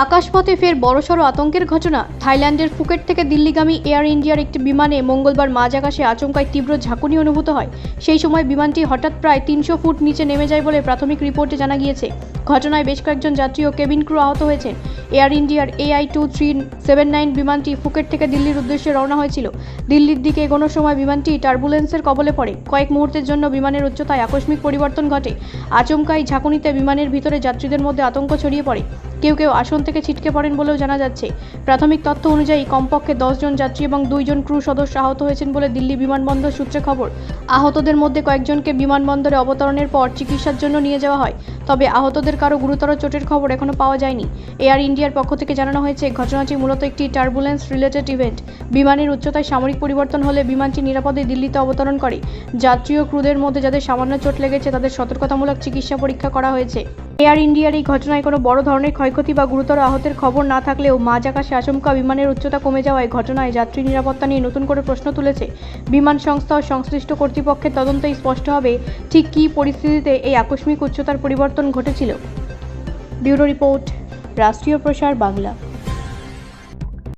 আকাশপথে ফের বড়সড় আতঙ্কের ঘটনা। থাইল্যান্ডের ফুকেট থেকে দিল্লিগামী এয়ার ইন্ডিয়ার একটি বিমানে মঙ্গলবার মাঝ আকাশে আচমকায় তীব্র ঝাঁকুনি অনুভূত হয়। সেই সময় বিমানটি হঠাৎ প্রায় 300 ফুট নিচে নেমে যায় বলে প্রাথমিক রিপোর্টে জানা গিয়েছে। ঘটনায় বেশ কয়েকজন যাত্রী ও কেবিন ক্রু আহত হয়েছেন। এয়ার ইন্ডিয়ার AI2379 বিমানটি ফুকেট থেকে দিল্লির উদ্দেশ্যে রওনা হয়েছিল। দিল্লির দিকে এগোনোর সময় বিমানটি টার্বুলেন্সের কবলে পড়ে। কয়েক মুহূর্তের জন্য বিমানের উচ্চতায় আকস্মিক পরিবর্তন ঘটে। আচমকাই ঝাঁকুনিতে বিমানের ভিতরে যাত্রীদের মধ্যে আতঙ্ক ছড়িয়ে পড়ে। কেউ কেউ আসন থেকে ছিটকে পড়েন বলেও জানা যাচ্ছে। প্রাথমিক তথ্য অনুযায়ী কমপক্ষে 10 জন যাত্রী এবং 2 জন ক্রু সদস্য আহত হয়েছেন বলে দিল্লি বিমানবন্দর সূত্রে খবর। আহতদের মধ্যে কয়েকজনকে বিমানবন্দরে অবতরণের পর চিকিৎসার জন্য নিয়ে যাওয়া হয়, তবে আহতদের কারো গুরুতর চোটের খবর এখনো পাওয়া যায়নি। এয়ার ইন্ডিয়ার পক্ষ থেকে জানানো হয়েছে, ঘটনাটি মূলত একটি টার্বুলেন্স রিলেটেড ইভেন্ট। বিমানের উচ্চতায় সাময়িক পরিবর্তন হলে বিমানটি নিরাপদে দিল্লিতে অবতরণ করে। যাত্রী ও ক্রুদের মধ্যে যাদের সামান্য চোট লেগেছে তাদের সতর্কতামূলক চিকিৎসা পরীক্ষা করা হয়েছে। এয়ার ইন্ডিয়ার এই ঘটনায় কোনো বড় ধরনের ক্ষয়ক্ষতি বা গুরুতর আহতের খবর না থাকলেও মাঝ আকাশে আচমকা বিমানের উচ্চতা কমে যাওয়ায় ঘটনায় যাত্রী নিরাপত্তা নিয়ে নতুন করে প্রশ্ন তুলেছে। বিমান সংস্থা ও সংশ্লিষ্ট কর্তৃপক্ষের তদন্তেই স্পষ্ট হবে ঠিক কী পরিস্থিতিতে এই আকস্মিক উচ্চতার পরিবর্তন ঘটেছিল। ব্যুরো রিপোর্ট, রাষ্ট্রীয় প্রসার বাংলা।